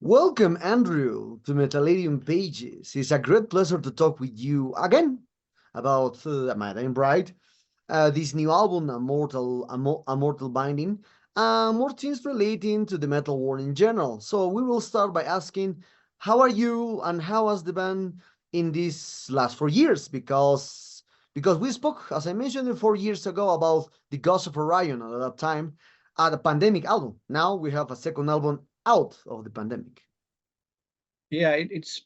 Welcome, Andrew, to Metalladium Pages. It's a great pleasure to talk with you again about My Dying Bride, this new album, A Mortal Binding, more things relating to the metal world in general. So we will start by asking, how are you and how has the band in these last 4 years? Because we spoke, as I mentioned, 4 years ago about the Ghost of Orion at that time, at a pandemic album. Now we have a second album out of the pandemic. Yeah, it's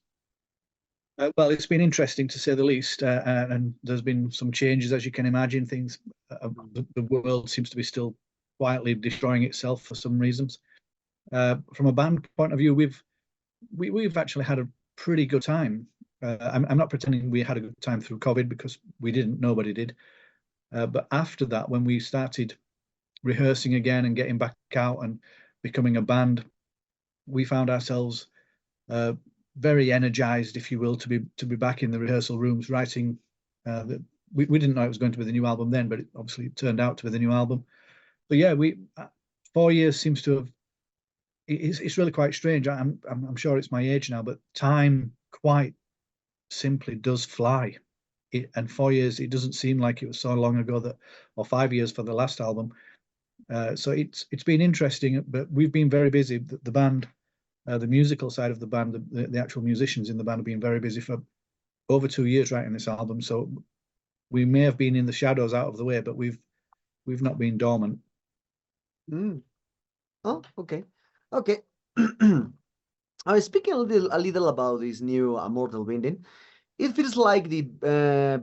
well, it's been interesting to say the least, and there's been some changes, as you can imagine. Things, the world seems to be still quietly destroying itself for some reasons. From a band point of view, we've actually had a pretty good time. I'm not pretending we had a good time through COVID because we didn't. Nobody did. But after that, when we started rehearsing again and getting back out and becoming a band, we found ourselves very energized, if you will, to be back in the rehearsal rooms writing. We didn't know it was going to be the new album then, but it turned out to be the new album. But yeah, 4 years seems to have. It's really quite strange. I'm sure it's my age now, but time quite simply does fly. And 4 years, it doesn't seem like it was so long ago that, or 5 years for the last album. So it's been interesting, but we've been very busy. The band. The musical side of the band, the actual musicians in the band have been very busy for over 2 years writing this album. So we may have been in the shadows out of the way, but we've not been dormant. Oh, okay. I was speaking a little about this new Mortal Binding. It feels like the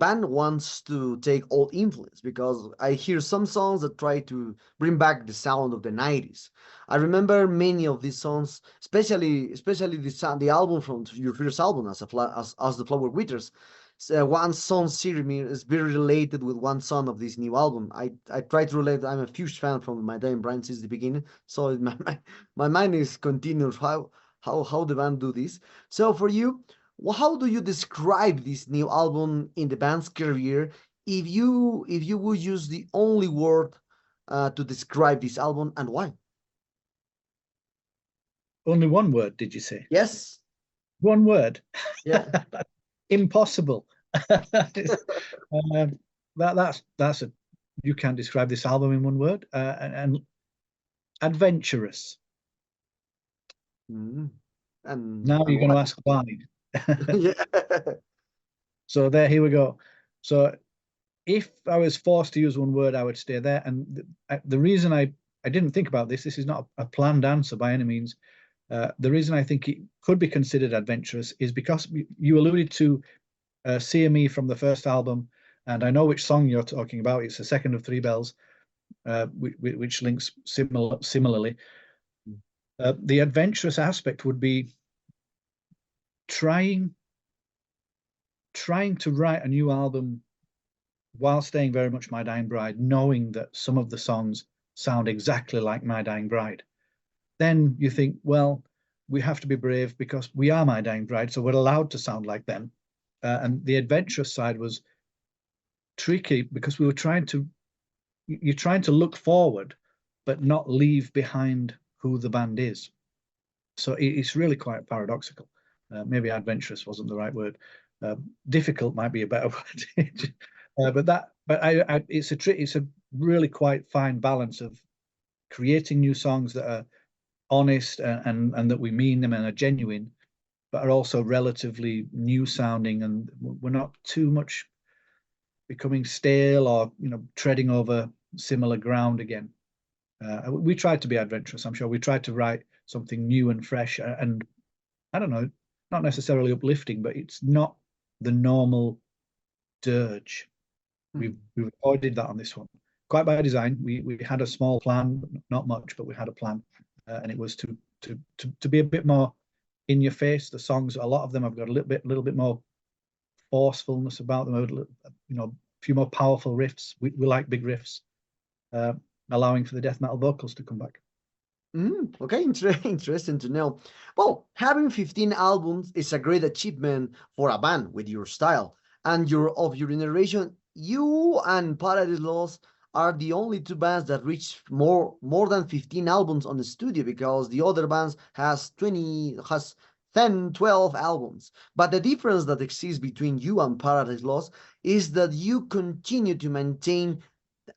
band wants to take old influence because I hear some songs that try to bring back the sound of the 90s. I remember many of these songs, especially the album from your first album as the Flower Withers. One song series is very related with one song of this new album. I try to relate. I'm a huge fan from My Dying Bride since the beginning, so my mind is continuous how the band do this. So for you, how do you describe this new album in the band's career? If you would use the only word to describe this album, and why? Only one word, did you say? Yes. One word. Yeah. Impossible. That's a you can't describe this album in one word. And adventurous. And now you're going to ask why. Yeah. So here we go. So if I was forced to use one word, I would stay there. And the reason I didn't think about this is not a planned answer by any means. The reason I think it could be considered adventurous is because you alluded to CME from the first album, and I know which song you're talking about. It's the second of Three Bells, which links similarly. The adventurous aspect would be trying to write a new album while staying very much My Dying Bride, knowing that some of the songs sound exactly like My Dying Bride. Then you think, well, we have to be brave because we are My Dying Bride, so we're allowed to sound like them. And the adventurous side was tricky because you're trying to look forward, but not leave behind who the band is. So it's really quite paradoxical. Maybe adventurous wasn't the right word. Difficult might be a better word. It's a really quite fine balance of creating new songs that are honest and that we mean them and are genuine, but are also relatively new sounding, and we're not too much becoming stale or treading over similar ground again. We tried to be adventurous. I'm sure we tried to write something new and fresh, and I don't know, not necessarily uplifting, but it's not the normal dirge. We've avoided that on this one, quite by design. We had a small plan, not much, but we had a plan, and it was to be a bit more in your face. The songs, a lot of them have got a little bit more forcefulness about them, a few more powerful riffs. We like big riffs, allowing for the death metal vocals to come back. Okay, interesting to know. Well, having 15 albums is a great achievement for a band with your style and your generation. You and Paradise Lost are the only two bands that reach more than 15 albums on the studio, because the other bands has 10, 12 albums. But the difference that exists between you and Paradise Lost is that you continue to maintain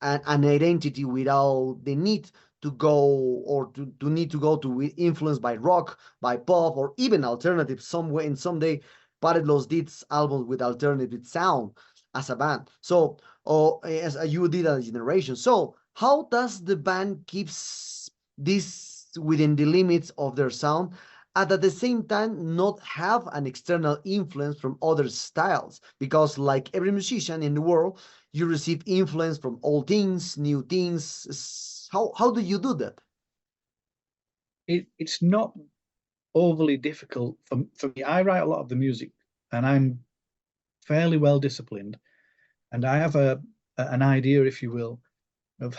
an identity without the need to go, or to need to go to influence by rock, by pop, or even alternative. Some way in some day, Paradise did albums with alternative sound as a band. So, or as you did as a generation. So, how does the band keeps this within the limits of their sound, and at the same time not have an external influence from other styles? Because like every musician in the world, you receive influence from old things, new things. How do you do that? It's not overly difficult for me. I write a lot of the music, and I'm fairly well disciplined, and I have an idea, if you will, of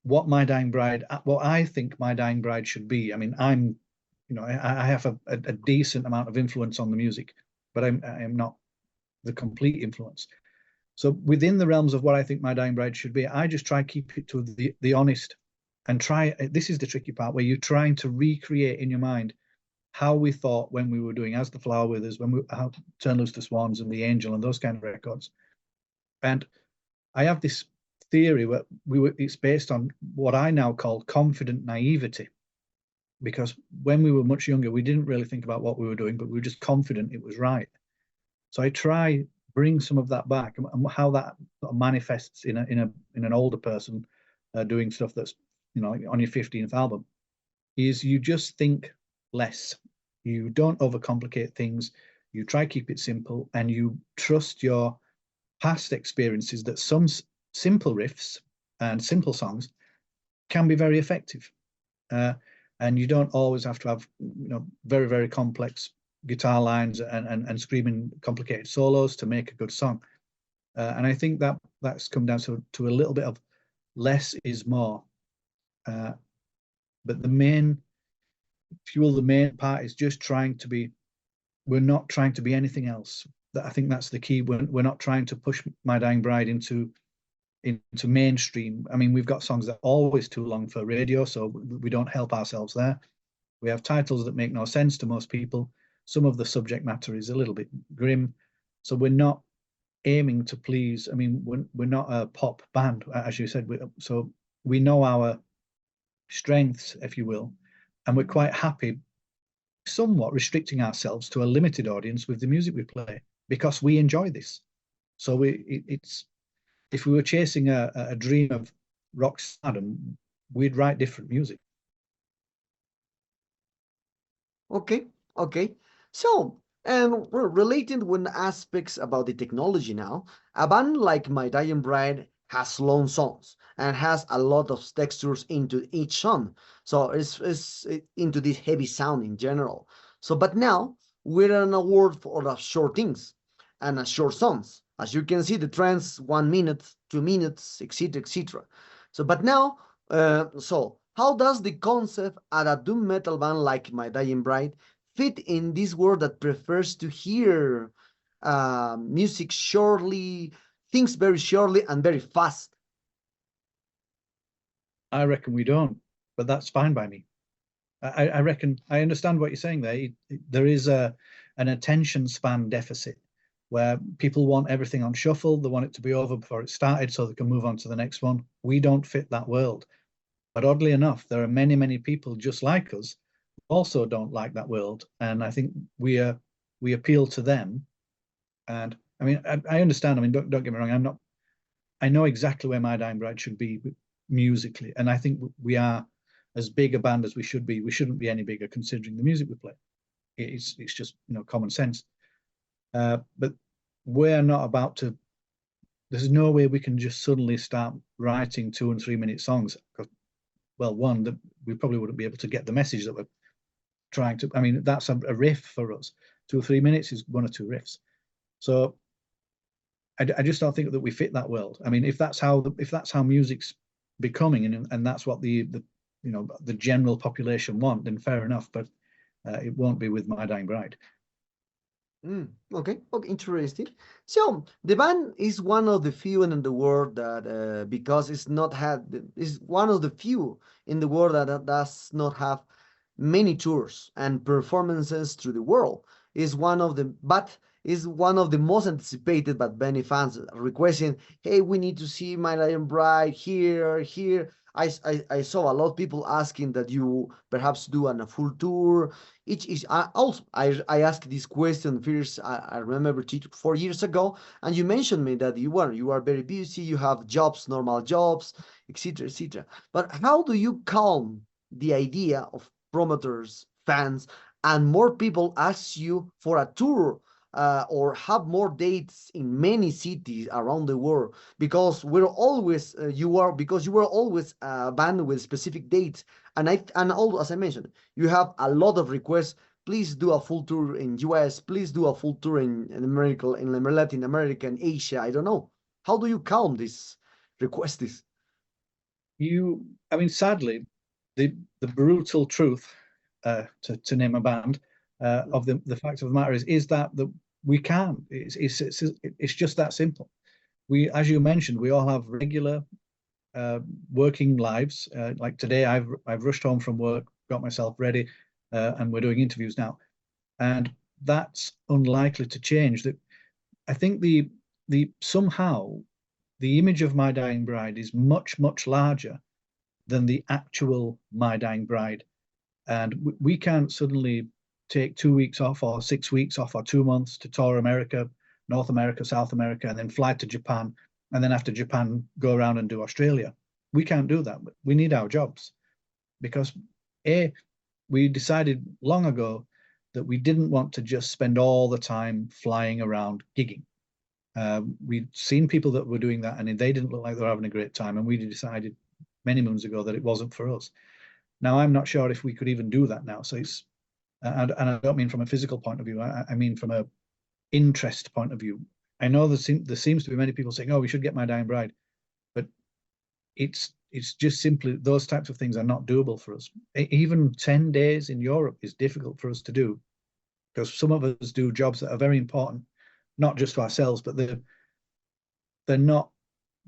what my dying bride, what I think my dying bride should be. I mean, I have a decent amount of influence on the music, but I am not the complete influence. So within the realms of what I think my dying bride should be, I just try to keep it to the honest, and try. This is the tricky part, where you're trying to recreate in your mind how we thought when we were doing As the Flower Withers, when we Turn Loose the Swans and The Angel and those kind of records. And I have this theory where it's based on what I now call confident naivety, because when we were much younger, we didn't really think about what we were doing, but we were just confident it was right. So I try bring some of that back, and how that manifests in an older person doing stuff that's, on your 15th album, is you just think less. You don't overcomplicate things. You try to keep it simple, and you trust your past experiences that some simple riffs and simple songs can be very effective. And you don't always have to have, very, very complex guitar lines and screaming complicated solos to make a good song. And I think that's come down to a little bit of less is more. But the main part is just we're not trying to be anything else. I think that's the key. We're not trying to push My Dying Bride into mainstream. I mean, we've got songs that are always too long for radio, so we don't help ourselves there. We have titles that make no sense to most people. Some of the subject matter is a little bit grim, so we're not aiming to please. I mean, we're not a pop band, as you said. So we know our strengths, if you will, and we're quite happy somewhat restricting ourselves to a limited audience with the music we play, because we enjoy this. So it's if we were chasing a dream of rock stardom, we'd write different music. Okay, okay. So, and we're relating with aspects about the technology now. A band like My Dying Bride has long songs and has a lot of textures into each song. So it's into this heavy sound in general. So, but now we're in a world for of short things and short songs. As you can see, the trends 1 minute, 2 minutes, etc., etc. So, but now, so how does the concept at a doom metal band like My Dying Bride fit in this world that prefers to hear music shortly, things very shortly and very fast? I reckon we don't, but that's fine by me. I reckon I understand what you're saying there. There is an attention span deficit where people want everything on shuffle. They want it to be over before it started so they can move on to the next one. We don't fit that world. But oddly enough, there are many, many people just like us who also don't like that world. And I think we appeal to them. And I mean, I understand. I mean, don't get me wrong. I know exactly where My Dying Bride should be musically. And I think we are as big a band as we should be. We shouldn't be any bigger considering the music we play. It's just, common sense. But we're not about to. There's no way we can just suddenly start writing 2 and 3 minute songs. Well, one, that we probably wouldn't be able to get the message that we're trying to. I mean, that's a riff for us. 2 or 3 minutes is 1 or 2 riffs. So I just don't think that we fit that world. I mean, if that's how music's becoming, and that's what the general population want, then fair enough. But it won't be with My Dying Bride. Okay, okay, interesting. So the band is one of the few in the world that, because it's not had, is one of the few in the world that does not have many tours and performances through the world. Is one of the, but is one of the most anticipated by many fans requesting, "Hey, we need to see My Lion Bride here, here." I saw a lot of people asking that you perhaps do a full tour. Each is also I asked this question first. I remember 4 years ago, and you mentioned me that you are very busy. You have jobs, normal jobs, etc., etc. But how do you calm the idea of promoters, fans, and more people ask you for a tour? Or have more dates in many cities around the world, because we're always you were always banned with specific dates, and also, as I mentioned, you have a lot of requests. Please do a full tour in US. Please do a full tour in America, in Latin America, and Asia. I don't know. How do you calm this request? This. I mean, sadly, the brutal truth, to name a band, of the fact of the matter is that we can't. It's just that simple. We, as you mentioned, we all have regular working lives. Like today, I've rushed home from work, got myself ready, and we're doing interviews now, and that's unlikely to change. That I think the somehow the image of My Dying Bride is much larger than the actual My Dying Bride, and we can't suddenly take 2 weeks off or 6 weeks off or 2 months to tour America, North America, South America, and then fly to Japan, and then after Japan go around and do Australia. We can't do that. We need our jobs because we decided long ago that we didn't want to just spend all the time flying around gigging. We'd seen people that were doing that and they didn't look like they were having a great time, and we decided many moons ago that it wasn't for us. Now I'm not sure if we could even do that now. So it's and I don't mean from a physical point of view. I mean from a interest point of view. I know there seems to be many people saying, "Oh, we should get My Dying Bride," but it's just simply those types of things are not doable for us. Even 10 days in Europe is difficult for us to do because some of us do jobs that are very important, not just to ourselves, but they're not,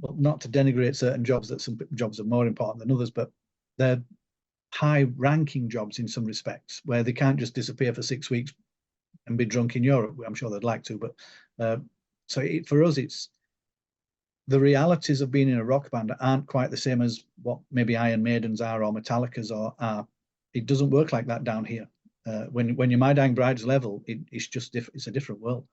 well, not to denigrate certain jobs, that some jobs are more important than others, but they're high ranking jobs in some respects where they can't just disappear for 6 weeks and be drunk in Europe. I'm sure they'd like to, but so for us, it's the realities of being in a rock band aren't quite the same as what maybe Iron Maidens are or Metallicas are. It doesn't work like that down here. When you're My Dying Bride's level, it's just it's a different world.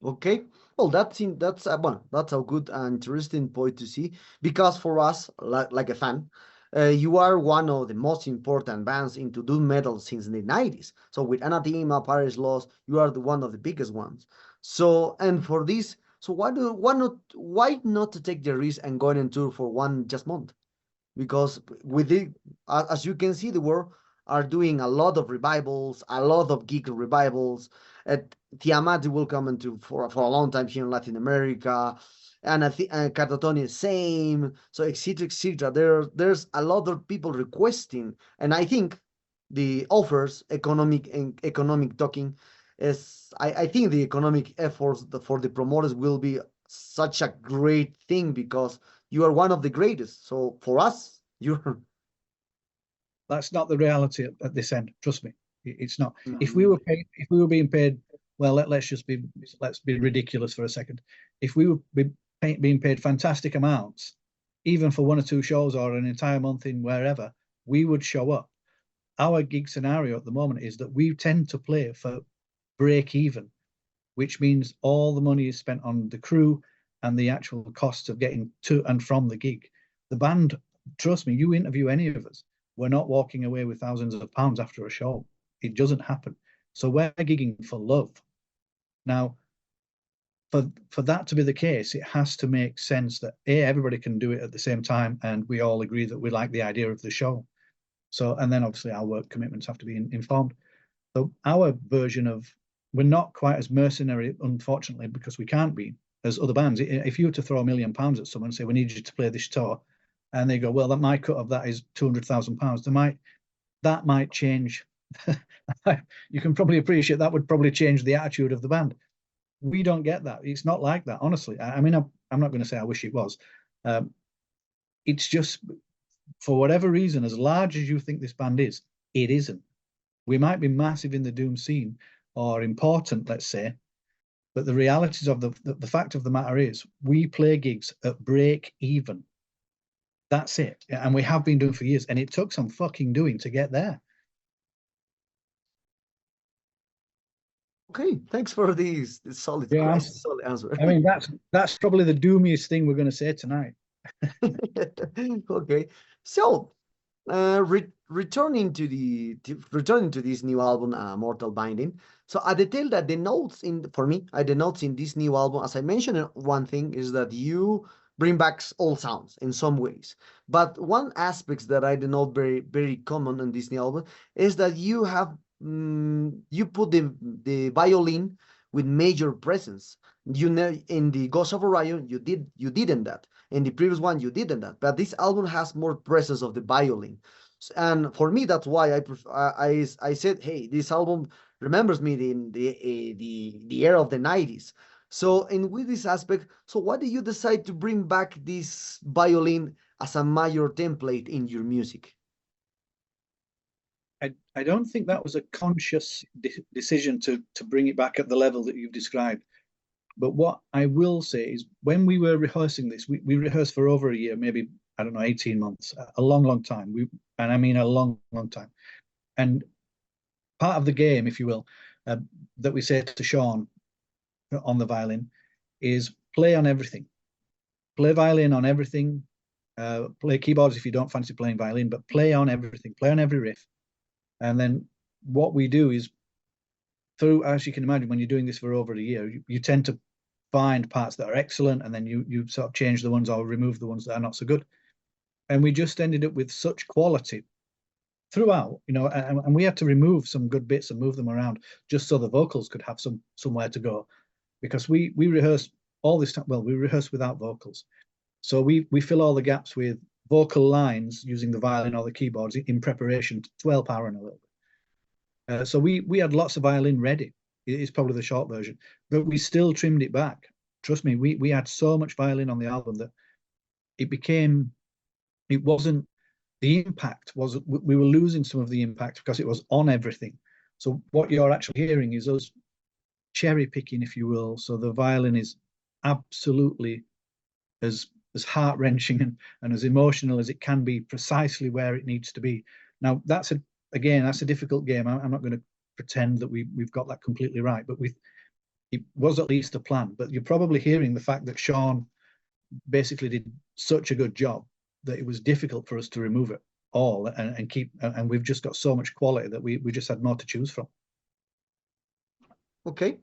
Okay. Well, that's a good and interesting point to see, because for us, like a fan, you are one of the most important bands into doom metal since the 90s. So with Anathema, Paradise Lost, you are one of the biggest ones. So, and for this, so why not to take the risk and go on tour for one just month? Because with it, as you can see, the world are doing a lot of revivals, a lot of geek revivals. Tiamat will come into for a long time here in Latin America, and I think Catatonia same. So etc. etc. There's a lot of people requesting, and I think the offers economic talking is I think the economic efforts for the promoters will be such a great thing, because you are one of the greatest. So for us, you're. That's not the reality at this end. Trust me, it's not. If we Mm. were being paid, well, let's be ridiculous for a second. If we were being paid fantastic amounts, even for 1 or 2 shows or an entire month in wherever, we would show up. Our gig scenario at the moment is that we tend to play for break even, which means all the money is spent on the crew and the actual costs of getting to and from the gig. The band, trust me, you interview any of us, we're not walking away with thousands of pounds after a show. It doesn't happen. So we're gigging for love. Now, for that to be the case, it has to make sense that everybody can do it at the same time, and we all agree that we like the idea of the show. So, and then obviously our work commitments have to be informed. So our version of, we're not quite as mercenary, unfortunately, because we can't be, as other bands. If you were to throw £1 million at someone and say, we need you to play this tour, and they go, well, that my cut of that is £200,000, that might change you can probably appreciate that would probably change the attitude of the band. We don't get that. It's not like that, honestly. I mean, I'm not going to say I wish it was. It's just, for whatever reason, as large as you think this band is, it isn't. We might be massive in the doom scene or important, let's say, but the realities of the fact of the matter is we play gigs at break even. That's it. And we have been doing for years. And it took some fucking doing to get there. Okay, thanks for this solid, Yeah, solid answer. I mean, that's probably the doomiest thing we're going to say tonight. Okay, so returning to this new album, Mortal Binding. So I detail that the notes for me, the notes in this new album, as I mentioned, one thing is that you bring back old sounds in some ways. But one aspect that I denote very common in this new album is that you have you put the violin with major presence. You know, in the Ghost of Orion, you didn't that. In the previous one, you didn't that. But this album has more presence of the violin, and for me, that's why I said, hey, this album remembers me in the era of the 90s. So, and with this aspect, so why did you decide to bring back this violin as a major template in your music? I don't think that was a conscious decision to bring it back at the level that you've described. But what I will say is when we were rehearsing this, we rehearsed for over a year, maybe, I don't know, 18 months, a long time. And I mean a long time. And part of the game, if you will, that we say to Sean on the violin is play on everything. Play violin on everything. Play keyboards if you don't fancy playing violin, but play on everything. Play on every riff. And then what we do is, through, as you can imagine, when you're doing this for over a year, you tend to find parts that are excellent, and then you sort of change the ones or remove the ones that are not so good. And we just ended up with such quality throughout, you know, and we had to remove some good bits and move them around just so the vocals could have somewhere to go, because we rehearse all this time. Well, we rehearse without vocals, so we fill all the gaps with vocal lines using the violin or the keyboards in preparation to help Aaron a little bit. So we had lots of violin ready. It's probably the short version, but we still trimmed it back. Trust me, we had so much violin on the album that it wasn't, the impact was, we were losing some of the impact because it was on everything. So what you're actually hearing is us cherry picking, if you will. So the violin is absolutely as heart-wrenching and as emotional as it can be, precisely where it needs to be. Now, that's a difficult game. I'm not going to pretend that we've got that completely right, but it was at least a plan. But you're probably hearing the fact that Sean basically did such a good job that it was difficult for us to remove it all and keep, and we've just got so much quality that we just had more to choose from. Okay.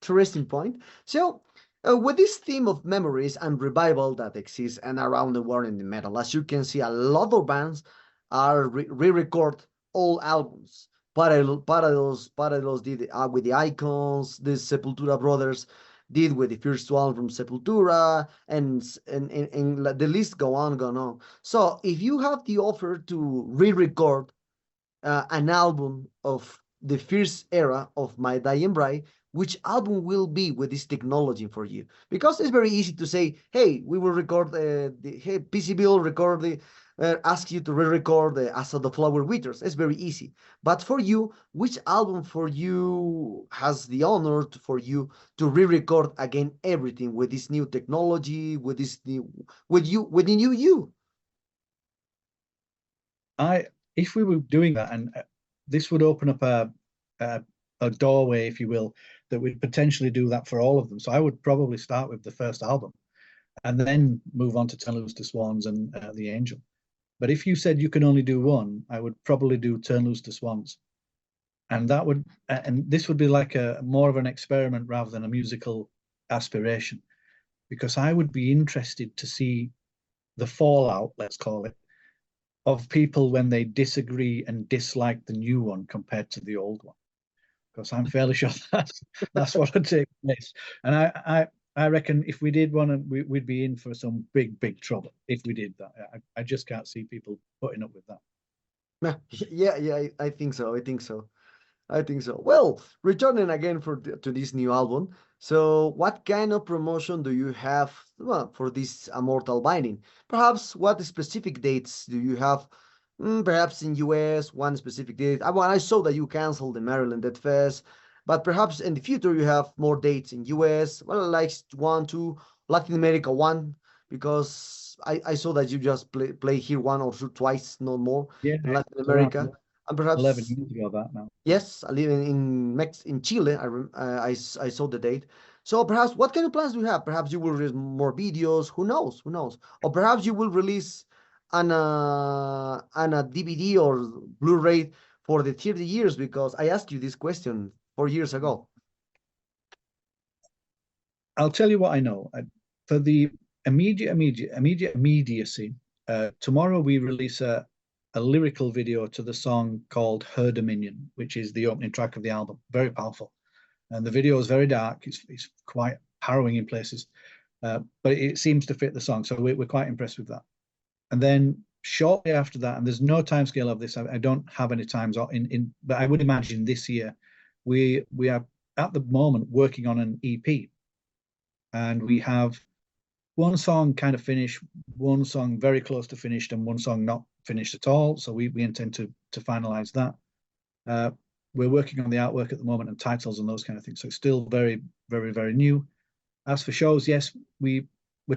Interesting point. So, with this theme of memories and revival that exists and around the world in the metal, as you can see, a lot of bands are re-record old albums. Parados did with the Icons. The Sepultura brothers did with the first one from Sepultura, and the list go on. So, if you have the offer to re-record an album of the first era of My Dying Bride, which album will be with this technology for you? Because it's very easy to say, hey, we will record hey, PCB will record ask you to re-record As of the Flower Withers. It's very easy. But for you, which album for you has the honor for you to re-record again everything with this new technology, with this new, with the new you? If we were doing that, and this would open up a doorway, if you will, that we'd potentially do that for all of them. So I would probably start with the first album and then move on to Turn Loose the Swans and The Angel. But if you said you can only do one, I would probably do Turn Loose the Swans. And that would, and this would be like more of an experiment rather than a musical aspiration, because I would be interested to see the fallout, let's call it, of people when they disagree and dislike the new one compared to the old one, because I'm fairly sure that's what would take place. And I reckon if we did one, we'd be in for some big trouble if we did that. I just can't see people putting up with that. Yeah, yeah, I think so. I think so. I think so. Well, returning again to this new album. So, what kind of promotion do you have, well, for this Immortal Binding? Perhaps what specific dates do you have? Perhaps in US, one specific date. I saw that you canceled the Maryland Dead Fest, but perhaps in the future you have more dates in US. Well, like one, two, Latin America one, because I saw that you just play here one or two twice, no more Yeah, in Latin it's around America, and 11 perhaps. years ago that now. Yes, I live in Chile. I saw the date. So perhaps what kind of plans do you have? Perhaps you will release more videos. Who knows? Who knows? Or perhaps you will release an a DVD or Blu-ray for the 30 years, because I asked you this question 4 years ago. I'll tell you what I know. For the immediate immediacy, tomorrow we release a lyrical video to the song called Her Dominion, which is the opening track of the album. Very powerful. And the video is very dark. It's quite harrowing in places, but it seems to fit the song. So we're quite impressed with that. And then shortly after that, and there's no time scale of this, I don't have any times but I would imagine this year, we are at the moment working on an EP, and we have one song kind of finished, one song very close to finished, and one song not finished at all. So we intend to finalize that. We're working on the artwork at the moment and titles and those kind of things. So it's still very, very, very new. As for shows, yes, we're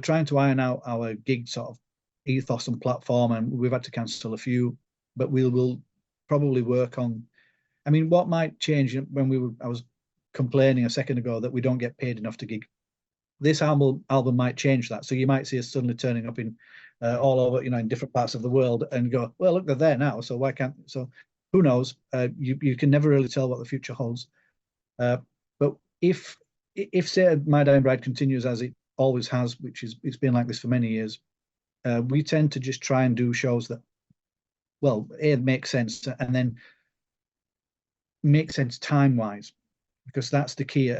trying to iron out our gig sort of ethos and platform, and we've had to cancel a few, but we will probably work on. I mean, what might change when I was complaining a second ago that we don't get paid enough to gig. This album might change that. So you might see us suddenly turning up in all over, in different parts of the world, and go, well, look, they're there now. So why can't? So who knows? You can never really tell what the future holds. But if say My Dying Bride continues as it always has, which is it's been like this for many years, we tend to just try and do shows that, well, make sense, and then make sense time wise, because that's the key.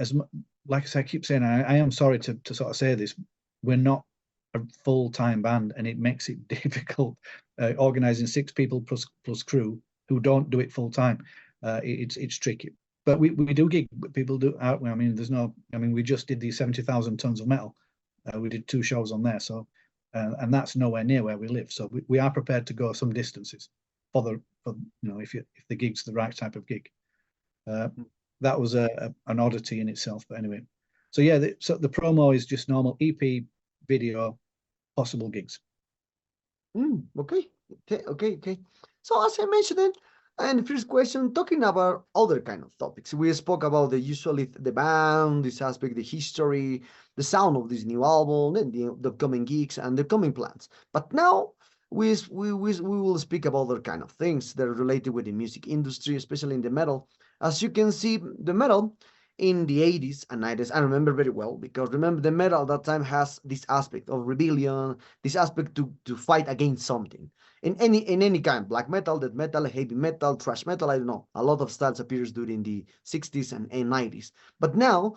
Like I say, I keep saying, I am sorry to sort of say this, we're not a full-time band, and it makes it difficult organizing 6 people plus crew who don't do it full time. It's tricky, but we do gig. People do out. I mean, we just did the 70,000 tons of metal. We did 2 shows on there, so and that's nowhere near where we live. So we are prepared to go some distances for if the gig's the right type of gig. That was an oddity in itself, but anyway. So yeah, so the promo is just normal EP, video, possible gigs. Okay. Okay. So as I mentioned, and the first question, talking about other kind of topics. We spoke about usually the band, this aspect, the history, the sound of this new album, and the upcoming gigs and the coming plans. But now we will speak about other kind of things that are related with the music industry, especially in the metal. As you can see, the metal in the 80s and 90s, I remember very well, because remember the metal at that time has this aspect of rebellion, this aspect to fight against something. In any kind, black metal, death metal, heavy metal, thrash metal, I don't know. A lot of styles appears during the 60s and 90s. But now,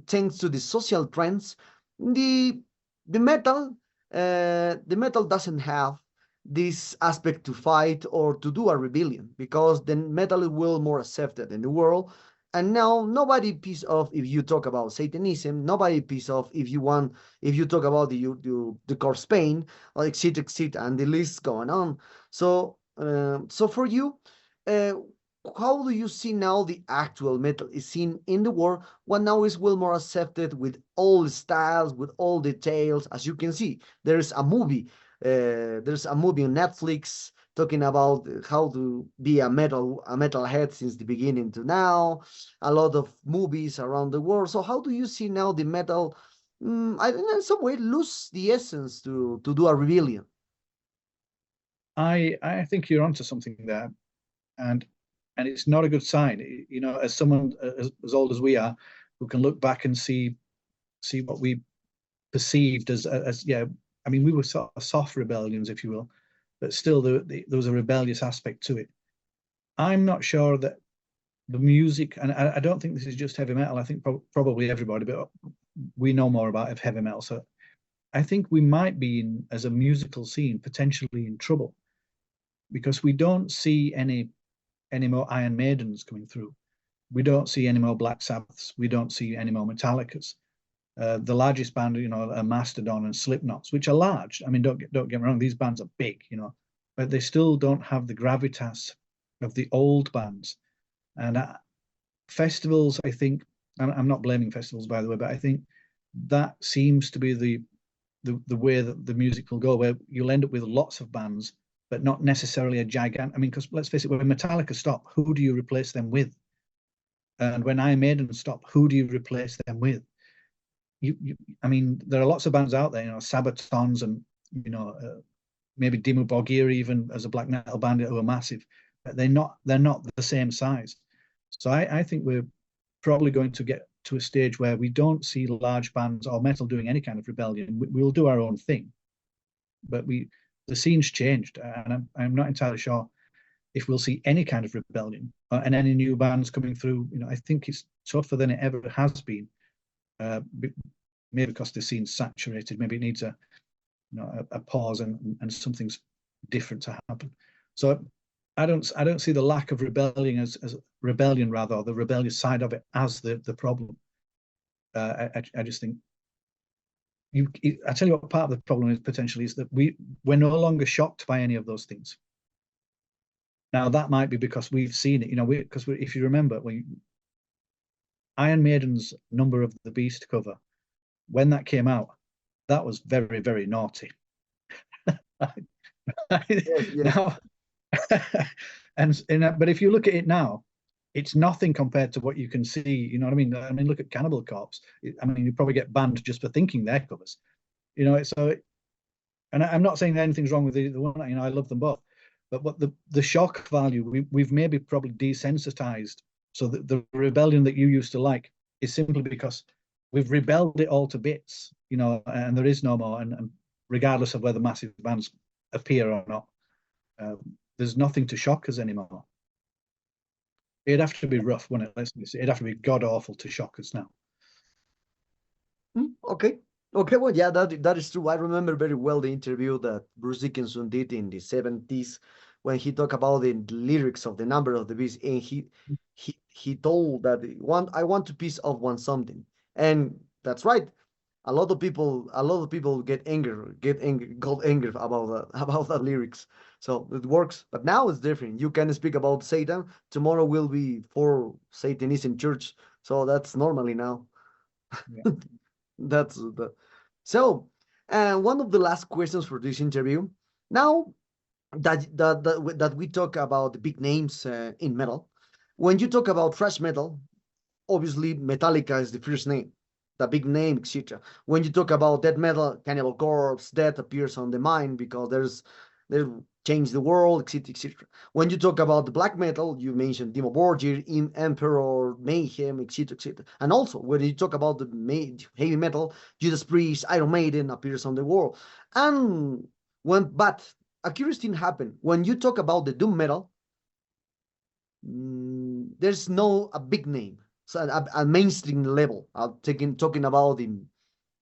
thanks to the social trends, the the metal the metal doesn't have this aspect to fight or to do a rebellion, because the metal will more accepted in the world. And now nobody piece off if you talk about Satanism, nobody piece off if you talk about the corpse pain, like etc, and the list going on. So for you, uh, how do you see now the actual metal is seen in the world? What now is well more accepted with all the styles, with all details. As you can see, there's a movie on Netflix talking about how to be a metalhead since the beginning to now. A lot of movies around the world. So how do you see now the metal? I don't know, in some way lose the essence to do a rebellion. I think you're onto something there, and it's not a good sign. As someone as old as we are, who can look back and see what we perceived as yeah. I mean, we were sort of soft rebellions, if you will, but still there was a rebellious aspect to it. I'm not sure that the music, and I don't think this is just heavy metal. I think probably everybody, but we know more about heavy metal. So I think we might be as a musical scene, potentially in trouble, because we don't see any more Iron Maidens coming through. We don't see any more Black Sabbaths. We don't see any more Metallicas. The largest band, are Mastodon and Slipknots, which are large. I mean, don't get me wrong; these bands are big, but they still don't have the gravitas of the old bands. And festivals, I think, I'm not blaming festivals, by the way, but I think that seems to be the way that the music will go, where you'll end up with lots of bands, but not necessarily a gigantic. I mean, because let's face it, when Metallica stop, who do you replace them with? And when Iron Maiden stop, who do you replace them with? I mean, there are lots of bands out there, Sabatons and maybe Dimmu Borgir even as a black metal band who are massive, but they're not the same size. So I think we're probably going to get to a stage where we don't see large bands or metal doing any kind of rebellion. We'll do our own thing, but the scene's changed, and I'm not entirely sure if we'll see any kind of rebellion and any new bands coming through. I think it's tougher than it ever has been. Maybe because the scene's saturated, maybe it needs a pause and something's different to happen. So I don't see the lack of rebellion as rebellion, rather, or the rebellious side of it as the problem. I just think I tell you what part of the problem is potentially is that we're no longer shocked by any of those things. Now that might be because we've seen it, because if you remember, Iron Maiden's Number of the Beast cover, when that came out, that was very, very naughty. Yes, yes. Now, but if you look at it now, it's nothing compared to what you can see. You know what I mean? I mean, look at Cannibal Corpse. I mean, you probably get banned just for thinking their covers. So, and I'm not saying that anything's wrong with either one. I love them both. But what the shock value, we've maybe probably desensitized. So the rebellion that you used to like is simply because we've rebelled it all to bits, and there is no more. And regardless of whether massive bands appear or not, there's nothing to shock us anymore. It'd have to be rough, wouldn't it? It'd have to be god awful to shock us now. Okay. Well, yeah, that is true. I remember very well the interview that Bruce Dickinson did in the 70s when he talked about the lyrics of the Number of the Beast, and he told that I want to piece of one something, and that's right. A lot of people get angry about that lyrics. So it works, but now it's different. You can speak about Satan. Tomorrow will be for Satanism church, so that's normally now. Yeah. That's the so. And one of the last questions for this interview. Now that we talk about the big names in metal, when you talk about thrash metal, obviously Metallica is the first name, the big name, etc. When you talk about death metal, Cannibal Corpse, death appears on the mind because they change the world, etc., etc. When you talk about the black metal, you mentioned Dimmu Borgir, Emperor, Mayhem, etc., etc. And also when you talk about the heavy metal, Judas Priest, Iron Maiden appears on the world. And but a curious thing happened when you talk about the doom metal. There's no a big name, so a mainstream level. Talking about the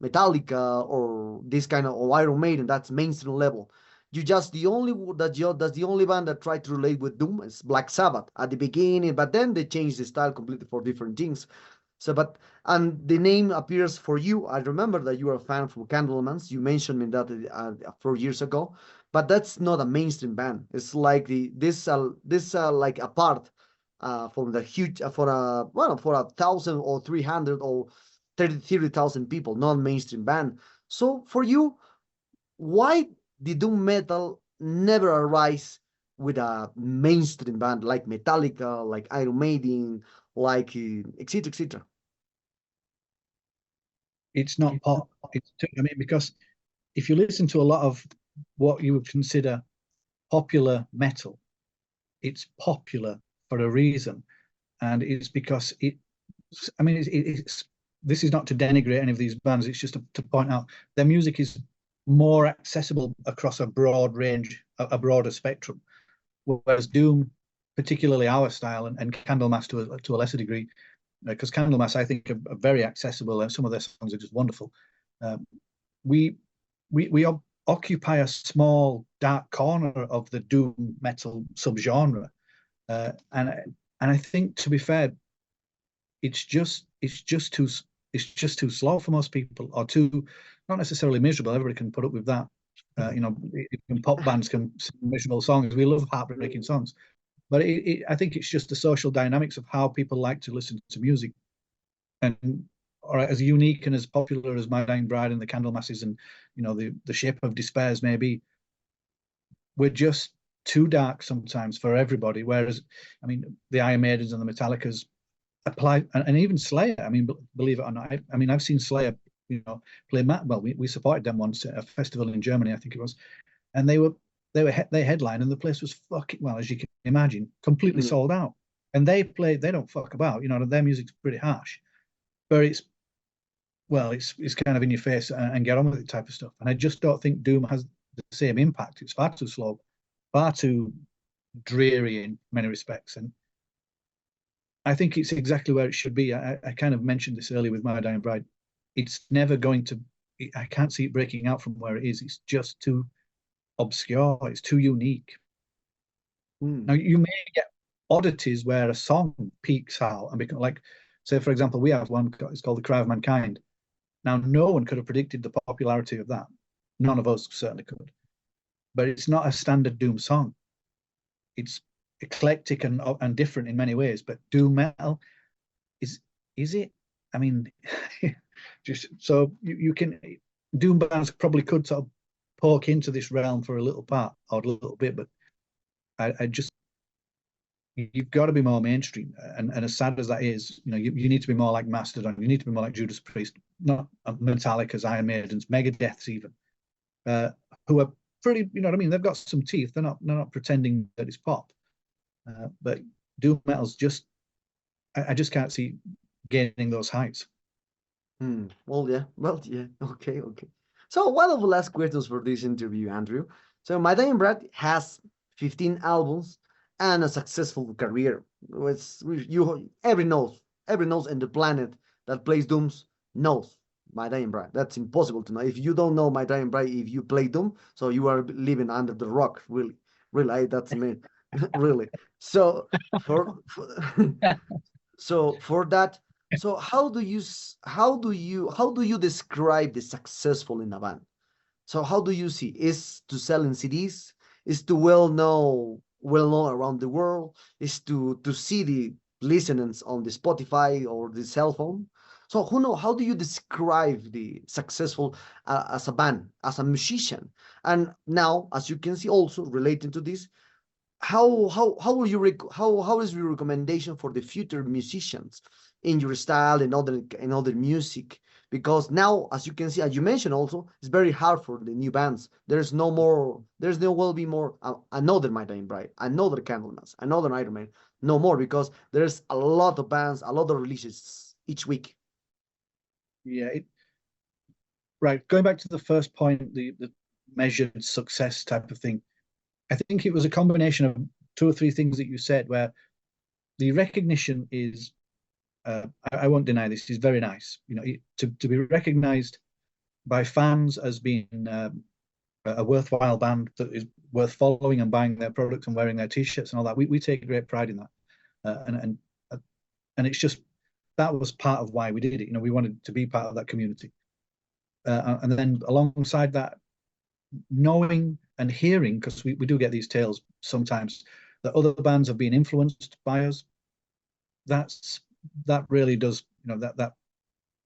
Metallica or this kind of or Iron Maiden. That's mainstream level. That's the only band that tried to relate with doom is Black Sabbath at the beginning, but then they changed the style completely for different things. So, and the name appears for you. I remember that you are a fan from Candlemans. You mentioned me that 4 years ago, but that's not a mainstream band. It's like this like a part from the huge for a 1,000 or 300 or 30,000 people, not mainstream band. So for you, why did doom metal never arise with a mainstream band like Metallica, like Iron Maiden, like etc. etc.? It's not pop. Because if you listen to a lot of what you would consider popular metal, it's popular for a reason, and it's because this is not to denigrate any of these bands. It's just to point out their music is more accessible across a broad range, a broader spectrum. Whereas doom, particularly our style, and Candlemass to a lesser degree, because Candlemass I think are very accessible, and some of their songs are just wonderful. We occupy a small dark corner of the doom metal subgenre, and I think, to be fair, it's just too slow for most people, or too, not necessarily miserable. Everybody can put up with that. Pop bands can sing miserable songs. We love heartbreaking songs, but I think it's just the social dynamics of how people like to listen to music. And all right, as unique and as popular as My Dying Bride and the Candlemasses and the Shape of Despairs may be, we're just too dark sometimes for everybody. Whereas, I mean, the Iron Maidens and the Metallicas apply, and even Slayer. I mean, believe it or not, I mean, I've seen Slayer, play. Well, we supported them once at a festival in Germany, I think it was, and they headlined, and the place was fucking, well, as you can imagine, completely sold out. And they don't fuck about. Their music's pretty harsh, but it's kind of in your face and get on with it type of stuff. And I just don't think doom has the same impact. It's far too slow, far too dreary in many respects, and I think it's exactly where it should be. I kind of mentioned this earlier with My Dying Bride. It's never going to. I can't see it breaking out from where it is. It's just too obscure. It's too unique. Now, you may get oddities where a song peaks out and become like, say, for example, we have one. It's called "The Cry of Mankind." Now, no one could have predicted the popularity of that. None of us certainly could. But it's not a standard doom song. It's eclectic and different in many ways. But doom metal is it? I mean, just so you can, doom bands probably could sort of poke into this realm for a little part or a little bit, but I just, you've got to be more mainstream. And as sad as that is, you need to be more like Mastodon. You need to be more like Judas Priest, not Metallica's, Iron Maidens, Megadeth's even, who are pretty, you know what I mean? They've got some teeth. They're not pretending that it's pop. But doom metal's just, I just can't see gaining those heights. Well, yeah. Okay. So one of the last questions for this interview, Andrew. So My Dying Bride has 15 albums and a successful career. Every knows in the planet that plays Dooms knows My Dying Bride. That's impossible to know. If you don't know My Dying Bride, if you play Doom, so you are living under the rock. Really, that's me. Really. So for so for that, so how do you describe the successful in a band? So how do you see? Is to sell in CDs? Is to well known around the world? Is to see the listeners on the Spotify or the cell phone? So how do you describe the successful as a band, as a musician? And now, as you can see, also relating to this, how will you how is your recommendation for the future musicians in your style and other music? Because now, as you can see, as you mentioned also, it's very hard for the new bands. There's no will be more another My Dying Bride, another Candlemas, another Iron Man, no more, because there's a lot of bands, a lot of releases each week. Yeah, right. Going back to the first point, the measured success type of thing. I think it was a combination of two or three things that you said, where the recognition is, I won't deny this, is very nice. To be recognized by fans as being a worthwhile band that is worth following and buying their products and wearing their T-shirts and all that. We take great pride in that, and it's just, that was part of why we did it. We wanted to be part of that community, and then alongside that, knowing and hearing, because we do get these tales sometimes that other bands have been influenced by us. That really does, that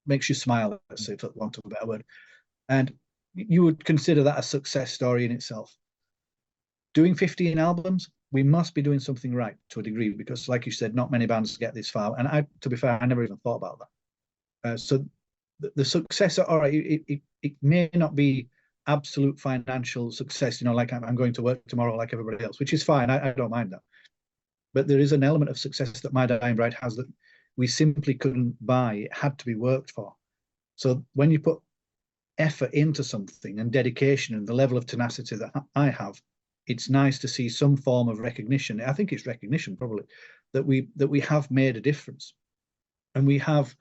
makes you smile, let's say, for want of a better word. And you would consider that a success story in itself. Doing 15 albums, we must be doing something right to a degree, because like you said, not many bands get this far. And to be fair, I never even thought about that. So the success, all right, it may not be absolute financial success, like I'm going to work tomorrow like everybody else, which is fine. I don't mind that. But there is an element of success that My Dying Bride has that we simply couldn't buy. It had to be worked for. So when you put effort into something and dedication and the level of tenacity that I have, it's nice to see some form of recognition. I think it's recognition probably that we have made a difference, and we have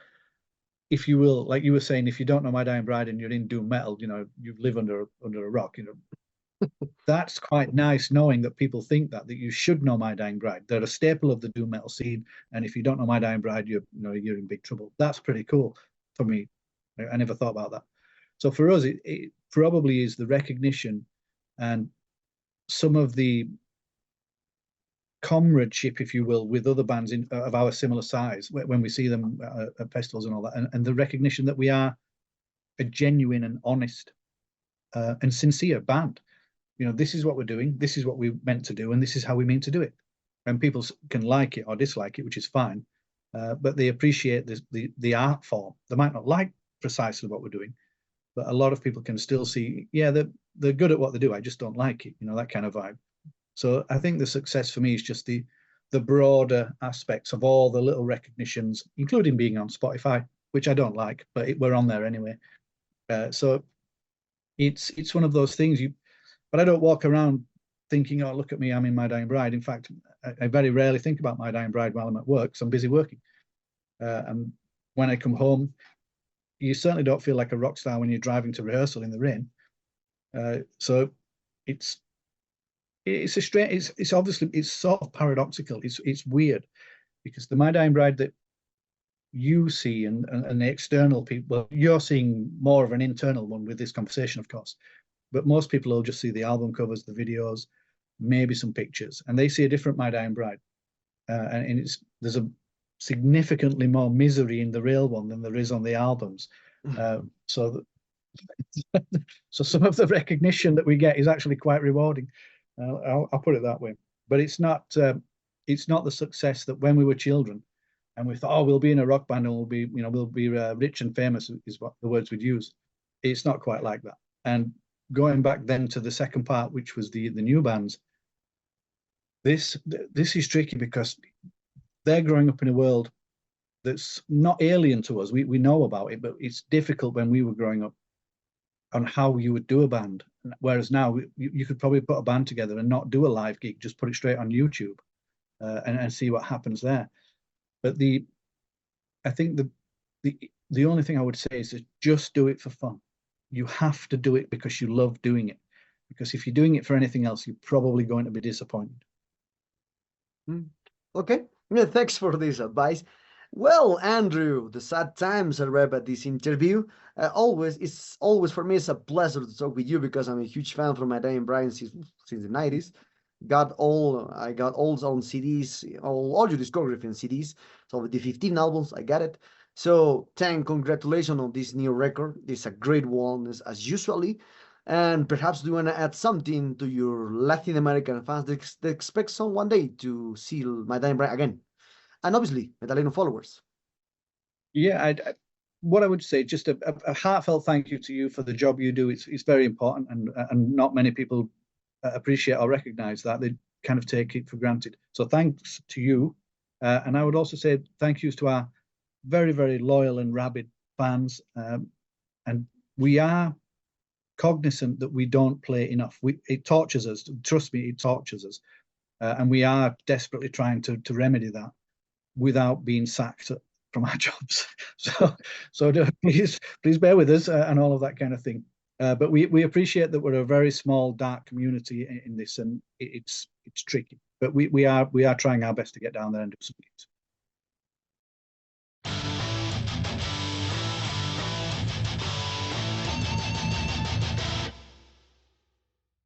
if you will, like you were saying, if you don't know My Dying Bride and you're in doom metal, you know, you live under a rock, you know. That's quite nice knowing that people think that you should know My Dying Bride. They're a staple of the doom metal scene, and if you don't know My Dying Bride, you're in big trouble. That's pretty cool for me. I never thought about that. So for us, it probably is the recognition and some of the comradeship, if you will, with other bands of our similar size when we see them at festivals and all that, and the recognition that we are a genuine and honest and sincere band. You know, this is what we're doing, this is what we meant to do, and this is how we mean to do it. And people can like it or dislike it, which is fine, but they appreciate the art form. They might not like precisely what we're doing, but a lot of people can still see, yeah, they're good at what they do. I just don't like it, you know, that kind of vibe. So I think the success for me is just the broader aspects of all the little recognitions, including being on Spotify, which I don't like, but we're on there anyway. So it's one of those things but I don't walk around thinking, oh, look at me, I'm in My Dying Bride. In fact, I very rarely think about My Dying Bride while I'm at work, because I'm busy working. And when I come home, you certainly don't feel like a rock star when you're driving to rehearsal in the rain. So it's a strange, it's obviously, it's sort of paradoxical. It's weird, because the My Dying Bride that you see and the external people, well, you're seeing more of an internal one with this conversation, of course. But most people will just see the album covers, the videos, maybe some pictures, and they see a different My Dying Bride. And there's a significantly more misery in the real one than there is on the albums. So some of the recognition that we get is actually quite rewarding. I'll put it that way. But it's not the success that when we were children and we thought, oh, we'll be in a rock band and we'll be rich and famous, is what the words we'd use. It's not quite like that. And going back then to the second part, which was the new bands, this is tricky because they're growing up in a world that's not alien to us. We know about it, but it's difficult when we were growing up on how you would do a band. Whereas now you could probably put a band together and not do a live gig, just put it straight on YouTube and see what happens there. But I think the only thing I would say is to just do it for fun. You have to do it because you love doing it. Because if you're doing it for anything else, you're probably going to be disappointed. Okay, yeah, thanks for this advice. Well, Andrew, the sad times arrive at this interview. It's always for me, it's a pleasure to talk with you because I'm a huge fan from My Dying Bride since the 90s. I got all on CDs, all your discography in CDs. So the 15 albums, I got it. So, congratulations on this new record. It's a great one, as usually. And perhaps do you want to add something to your Latin American fans that expect some one day to see My Dying Bride again? And obviously, Metalino followers. Yeah, what I would say, just a heartfelt thank you to you for the job you do. It's very important, and not many people appreciate or recognize that. They kind of take it for granted. So thanks to you. And I would also say thank yous to our very, very loyal and rabid fans. And we are cognizant that we don't play enough. It tortures us. Trust me, it tortures us. And we are desperately trying to remedy that without being sacked from our jobs. So please bear with us and all of that kind of thing. But we appreciate that we're a very small, dark community in this, and it's tricky. But we are trying our best to get down there and do some gigs.